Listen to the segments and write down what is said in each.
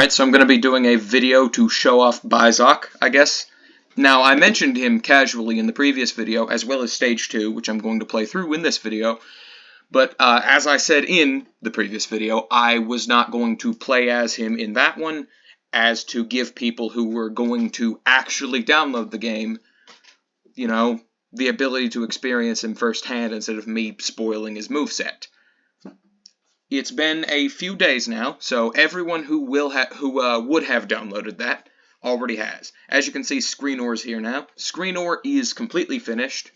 Alright, so I'm going to be doing a video to show off Byzok, I guess. Now, I mentioned him casually in the previous video, as well as Stage 2, which I'm going to play through in this video. But as I said in the previous video, I was not going to play as him in that one, as to give people who were going to actually download the game, you know, the ability to experience him firsthand instead of me spoiling his moveset. It's been a few days now, so everyone who would have downloaded that already has. As you can see, Screenor's here now. Screenor is completely finished,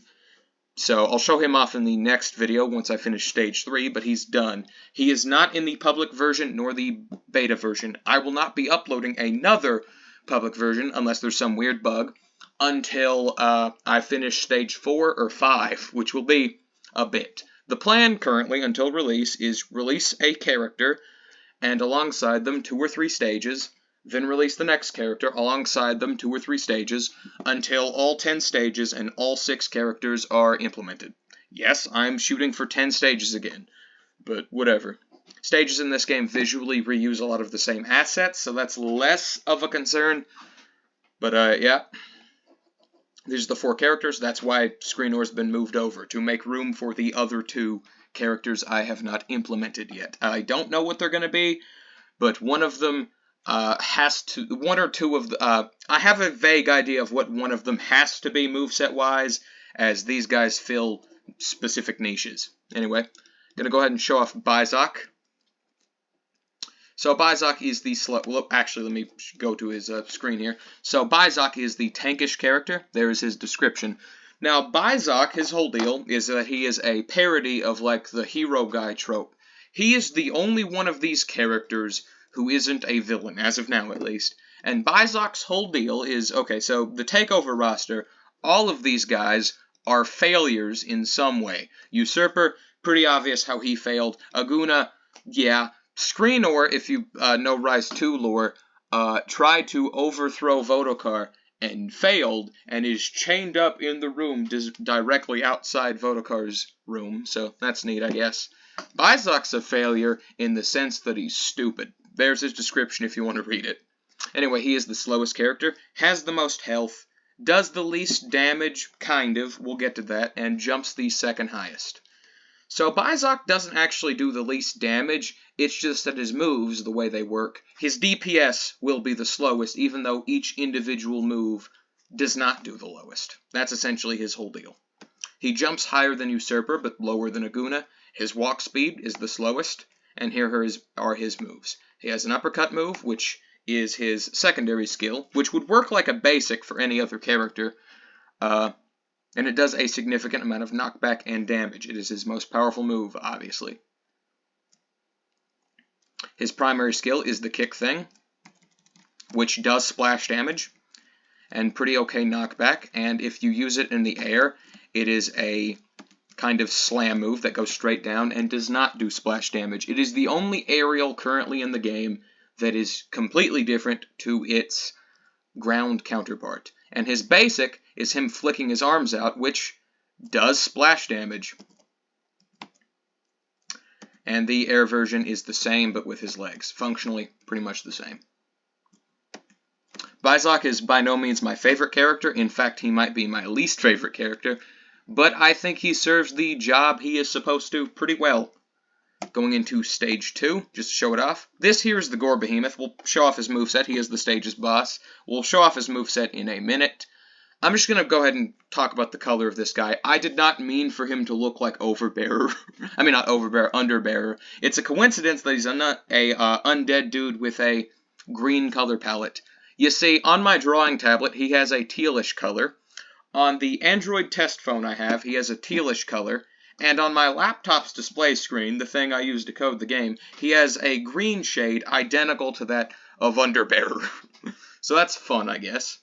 so I'll show him off in the next video once I finish Stage 3, but he's done. He is not in the public version nor the beta version. I will not be uploading another public version unless there's some weird bug until I finish Stage 4 or 5, which will be a bit. The plan currently, until release, is release a character, and alongside them 2 or 3 stages, then release the next character alongside them 2 or 3 stages, until all 10 stages and all 6 characters are implemented. Yes, I'm shooting for 10 stages again, but whatever. Stages in this game visually reuse a lot of the same assets, so that's less of a concern, but yeah. These are the 4 characters. That's why Screenor's been moved over, to make room for the other 2 characters I have not implemented yet. I don't know what they're going to be, but one of them has to... One or two of the... I have a vague idea of what one of them has to be moveset-wise, as these guys fill specific niches. Anyway, going to go ahead and show off Byzok. So Byzok is the well, actually, let me go to his screen here. So Byzok is the tankish character. There is his description. Now, Byzok, his whole deal is that he is a parody of, like, the hero guy trope. He is the only one of these characters who isn't a villain, as of now at least. And Byzok's whole deal is, okay, so the Takeover roster, all of these guys are failures in some way. Usurper, pretty obvious how he failed. Aguna, yeah. Screenor, if you know Rise 2 lore, tried to overthrow Vodokar and failed, and is chained up in the room directly outside Vodokar's room, so that's neat, I guess. Byzok's a failure in the sense that he's stupid. There's his description if you want to read it. Anyway, he is the slowest character, has the most health, does the least damage, kind of, we'll get to that, and jumps the second highest. So Byzok doesn't actually do the least damage, it's just that his moves, the way they work, his DPS will be the slowest, even though each individual move does not do the lowest. That's essentially his whole deal. He jumps higher than Usurper, but lower than Aguna. His walk speed is the slowest, and here are his moves. He has an uppercut move, which is his secondary skill, which would work like a basic for any other character, and it does a significant amount of knockback and damage. It is his most powerful move, obviously. His primary skill is the kick thing, which does splash damage, and pretty okay knockback, and if you use it in the air, it is a kind of slam move that goes straight down and does not do splash damage. It is the only aerial currently in the game that is completely different to its ground counterpart. And his basic is him flicking his arms out, which does splash damage. And the air version is the same, but with his legs. Functionally, pretty much the same. Byzok is by no means my favorite character. In fact, he might be my least favorite character. But I think he serves the job he is supposed to pretty well. Going into Stage 2, just to show it off. This here is the Gore Behemoth. We'll show off his moveset. He is the stage's boss. We'll show off his moveset in a minute. I'm just going to go ahead and talk about the color of this guy. I did not mean for him to look like Overbearer. I mean, not Overbearer, Underbearer. It's a coincidence that he's a undead dude with a green color palette. You see, on my drawing tablet, he has a tealish color. On the Android test phone I have, he has a tealish color. And on my laptop's display screen, the thing I use to code the game, he has a green shade identical to that of Underbearer. So that's fun, I guess.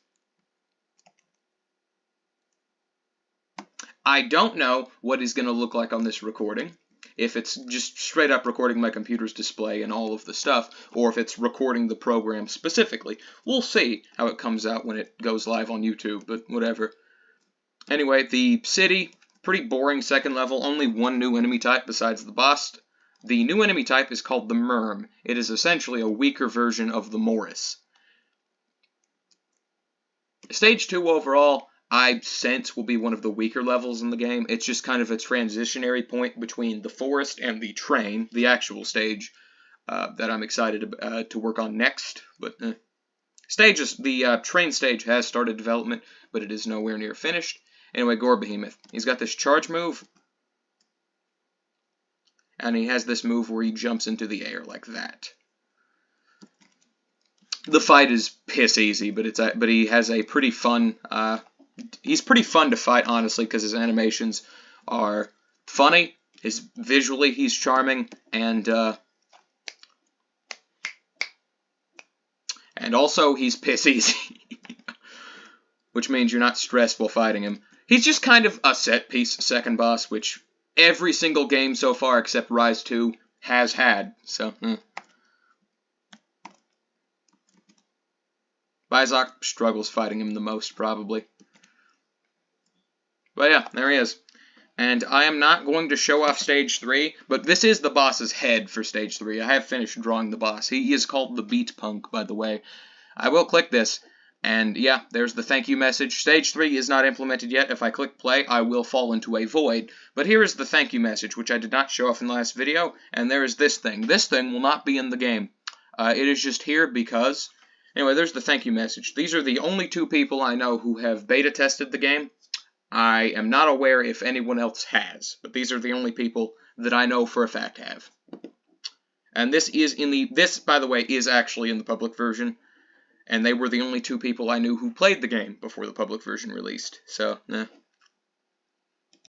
I don't know what he's going to look like on this recording. If it's just straight up recording my computer's display and all of the stuff, or if it's recording the program specifically. We'll see how it comes out when it goes live on YouTube, but whatever. Anyway, the city... Pretty boring second level, only one new enemy type besides the boss. The new enemy type is called the Merm. It is essentially a weaker version of the Morris. Stage 2 overall, I sense will be one of the weaker levels in the game. It's just kind of a transitionary point between the forest and the train, the actual stage that I'm excited to work on next. But the train stage has started development, but it is nowhere near finished. Anyway, Gore Behemoth. He's got this charge move, and he has this move where he jumps into the air like that. The fight is piss easy, but he has a pretty fun. He's pretty fun to fight, honestly, because his animations are funny. Visually, he's charming, and also he's piss easy, which means you're not stressed while fighting him. He's just kind of a set piece second boss, which every single game so far except Rise 2 has had. So. Byzok struggles fighting him the most, probably. But yeah, there he is. And I am not going to show off Stage 3, but this is the boss's head for Stage 3. I have finished drawing the boss. He is called the Beat Punk, by the way. I will click this, and yeah, there's the thank you message. Stage 3 is not implemented yet. If I click play, I will fall into a void. But here is the thank you message, which I did not show off in the last video, and there is this thing. This thing will not be in the game. It is just here because... Anyway, there's the thank you message. These are the only 2 people I know who have beta tested the game. I am not aware if anyone else has, but these are the only people that I know for a fact have. And this, by the way, is actually in the public version, and they were the only 2 people I knew who played the game before the public version released. So,